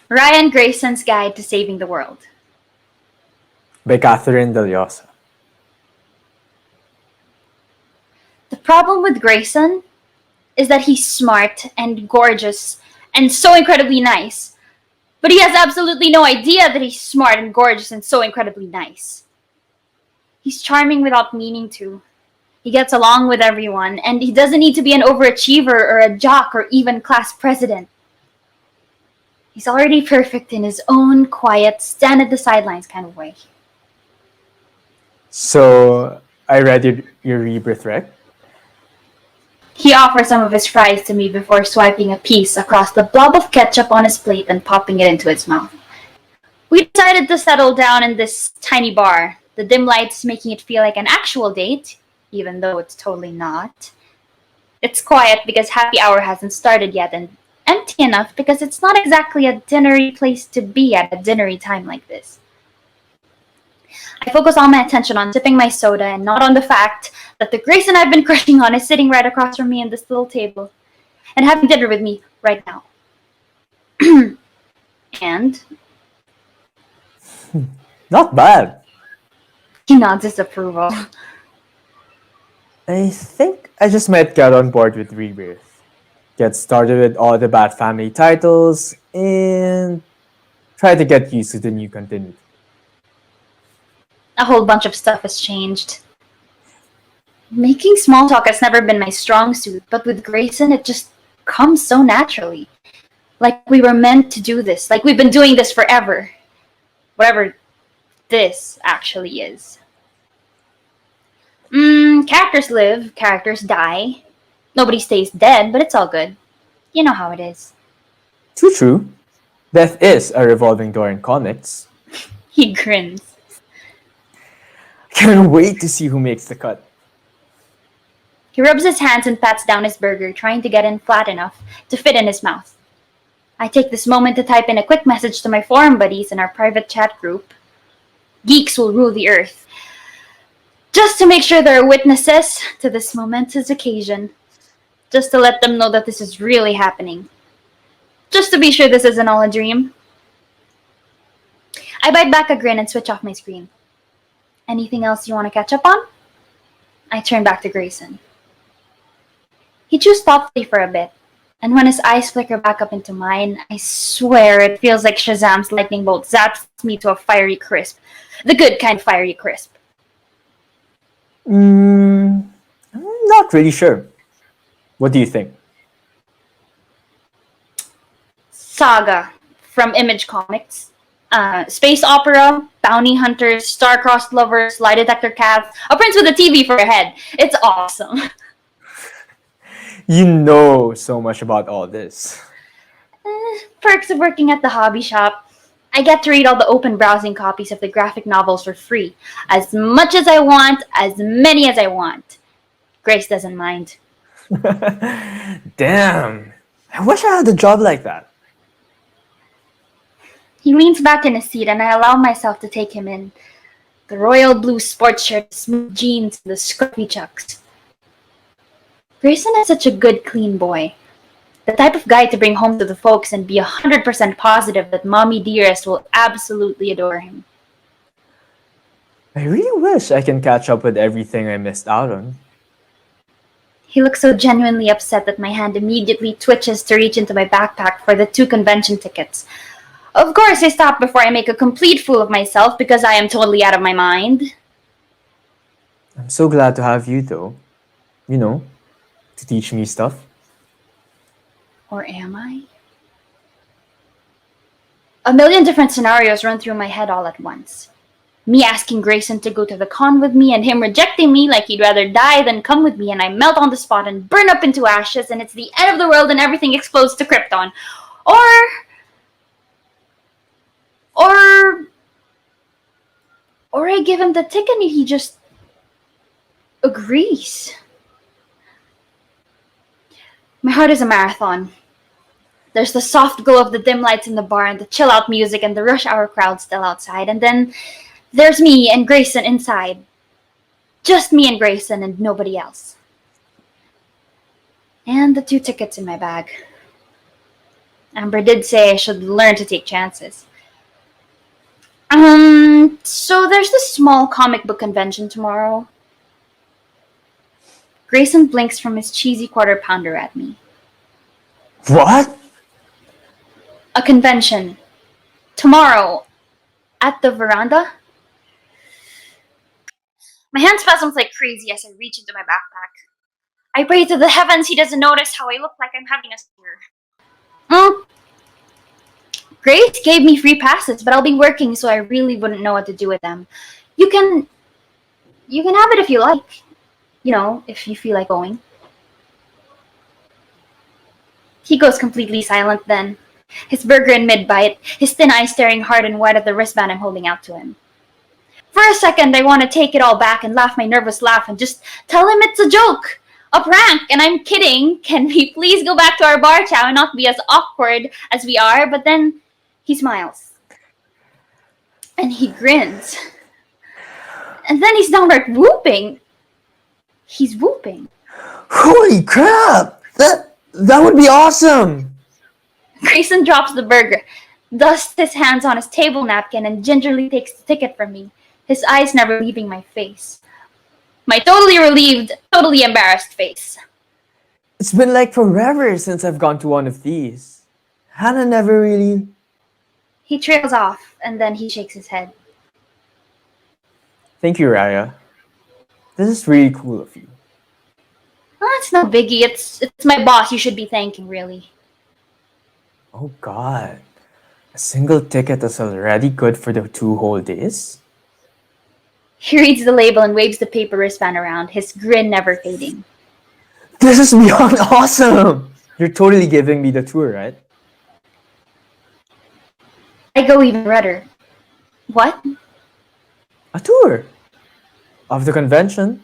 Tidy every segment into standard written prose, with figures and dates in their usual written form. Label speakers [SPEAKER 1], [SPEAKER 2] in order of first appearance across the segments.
[SPEAKER 1] Raya Grayson's Guide to Saving the World.
[SPEAKER 2] by Catherine Dellosa.
[SPEAKER 1] The problem with Grayson is that he's smart and gorgeous and so incredibly nice. But he has absolutely no idea that he's smart and gorgeous and so incredibly nice. He's charming without meaning to. He gets along with everyone, and he doesn't need to be an overachiever or a jock or even class president. He's already perfect in his own quiet, stand at the sidelines kind of way.
[SPEAKER 2] So, I read your rebirth, right?
[SPEAKER 1] He offers some of his fries to me before swiping a piece across the blob of ketchup on his plate and popping it into his mouth. We decided to settle down in this tiny bar, the dim lights making it feel like an actual date, even though it's totally not. It's quiet because happy hour hasn't started yet, and empty enough because it's not exactly a dinnery place to be at a dinnery time like this. I focus all my attention on sipping my soda and not on the fact that the Grayson I've been crushing on is sitting right across from me in this little table and having dinner with me right now. And
[SPEAKER 2] Not bad.
[SPEAKER 1] he nods his approval.
[SPEAKER 2] I think I just might get on board with rebirth. Get started with all the Bat Family titles and try to get used to the new continuity.
[SPEAKER 1] A whole bunch of stuff has changed. Making small talk has never been my strong suit, but with Grayson it just comes so naturally. Like we were meant to do this, like we've been doing this forever. Whatever this actually is. Characters live, characters die. Nobody stays dead, but it's all good. You know how it is.
[SPEAKER 2] Too true. Death is a revolving door in comics.
[SPEAKER 1] He grins.
[SPEAKER 2] Can't wait to see who makes the cut.
[SPEAKER 1] He rubs his hands and pats down his burger, trying to get in flat enough to fit in his mouth. I take this moment to type in a quick message to my forum buddies in our private chat group. Geeks will rule the earth. Just to make sure there are witnesses to this momentous occasion. Just to let them know that this is really happening. Just to be sure this isn't all a dream. I bite back a grin and switch off my screen. Anything else you want to catch up on? I turn back to Grayson. He chews thoughtfully for a bit, and when his eyes flicker back up into mine, I swear it feels like Shazam's lightning bolt zaps me to a fiery crisp. The good kind of fiery crisp.
[SPEAKER 2] I'm not really sure. What do you think?
[SPEAKER 1] Saga from Image Comics. Space opera, bounty hunters, star-crossed lovers, lie detector cats, a prince with a TV for a head. It's awesome.
[SPEAKER 2] You know so much about all this.
[SPEAKER 1] Perks of working at the hobby shop. I get to read all the open browsing copies of the graphic novels for free. As much as I want, as many as I want. Grace doesn't mind.
[SPEAKER 2] Damn. I wish I had a job like that.
[SPEAKER 1] He leans back in his seat and I allow myself to take him in. The royal blue sports shirt, smooth jeans, and the scruffy chucks. Grayson is such a good, clean boy. The type of guy to bring home to the folks and be 100% positive that Mommy Dearest will absolutely adore him.
[SPEAKER 2] I really wish I can catch up with everything I missed out on.
[SPEAKER 1] He looks so genuinely upset that my hand immediately twitches to reach into my backpack for the 2 convention tickets. Of course, I stop before I make a complete fool of myself because I am totally out of my mind.
[SPEAKER 2] I'm so glad to have you, though. You know, to teach me stuff.
[SPEAKER 1] Or am I? A million different scenarios run through my head all at once. Me asking Grayson to go to the con with me and him rejecting me like he'd rather die than come with me and I melt on the spot and burn up into ashes and it's the end of the world and everything explodes to Krypton. Or I give him the ticket and he just agrees. My heart is a marathon. There's the soft glow of the dim lights in the bar and the chill out music and the rush hour crowd still outside. And then there's me and Grayson inside. Just me and Grayson and nobody else. And the 2 tickets in my bag. Amber did say I should learn to take chances. So there's this small comic book convention tomorrow. Grayson blinks from his cheesy quarter pounder at me.
[SPEAKER 2] What?
[SPEAKER 1] A convention. Tomorrow. At the veranda? My hand spasms like crazy as I reach into my backpack. I pray to the heavens he doesn't notice how I look like I'm having a seizure. Grace gave me free passes, but I'll be working, so I really wouldn't know what to do with them. You can have it if you like. If you feel like going. He goes completely silent then, his burger in mid-bite, his thin eyes staring hard and wide at the wristband I'm holding out to him. For a second, I want to take it all back and laugh my nervous laugh and just tell him it's a joke, a prank, and I'm kidding. Can we please go back to our bar chow and not be as awkward as we are? But then he smiles. And he grins. And then he's downright whooping. He's whooping.
[SPEAKER 2] Holy crap! That would be awesome!
[SPEAKER 1] Grayson drops the burger, dusts his hands on his table napkin, and gingerly takes the ticket from me, his eyes never leaving my face. My totally relieved, totally embarrassed face.
[SPEAKER 2] It's been like forever since I've gone to one of these. Hannah never really...
[SPEAKER 1] He trails off, and then he shakes his head.
[SPEAKER 2] Thank you, Raya. This is really cool of you.
[SPEAKER 1] Oh, it's no biggie. It's my boss you should be thanking, really.
[SPEAKER 2] Oh god. A single ticket is already good for the 2 whole days?
[SPEAKER 1] He reads the label and waves the paper wristband around, his grin never fading.
[SPEAKER 2] This is beyond awesome! You're totally giving me the tour, right?
[SPEAKER 1] I go even redder. What?
[SPEAKER 2] A tour! Of the convention?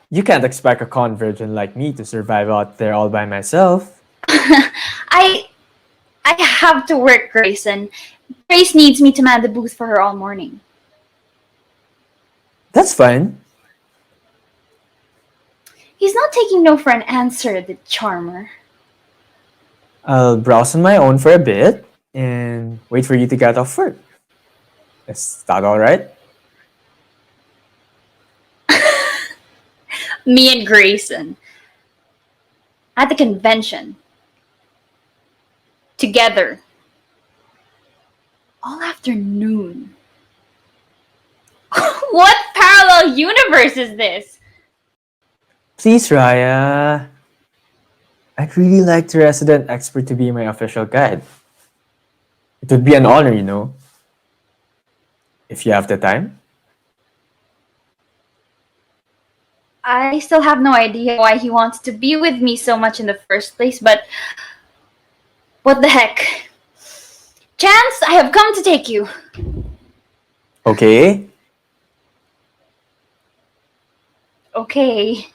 [SPEAKER 2] You can't expect a con virgin like me to survive out there all by myself.
[SPEAKER 1] I have to work, Grayson. Grace needs me to man the booth for her all morning.
[SPEAKER 2] That's fine.
[SPEAKER 1] He's not taking no for an answer, the charmer.
[SPEAKER 2] I'll browse on my own for a bit and wait for you to get off work. Is that alright?
[SPEAKER 1] Me and Grayson. At the convention. Together. All afternoon. What parallel universe is this?
[SPEAKER 2] Please, Raya. I'd really like the resident expert to be my official guide. It would be an honor, if you have the time.
[SPEAKER 1] I still have no idea why he wants to be with me so much in the first place, but what the heck? Chance, I have come to take you.
[SPEAKER 2] Okay.
[SPEAKER 1] Okay.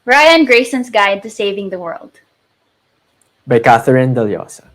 [SPEAKER 1] Raya and Grayson's Guide to Saving the World.
[SPEAKER 2] By Catherine Dellosa.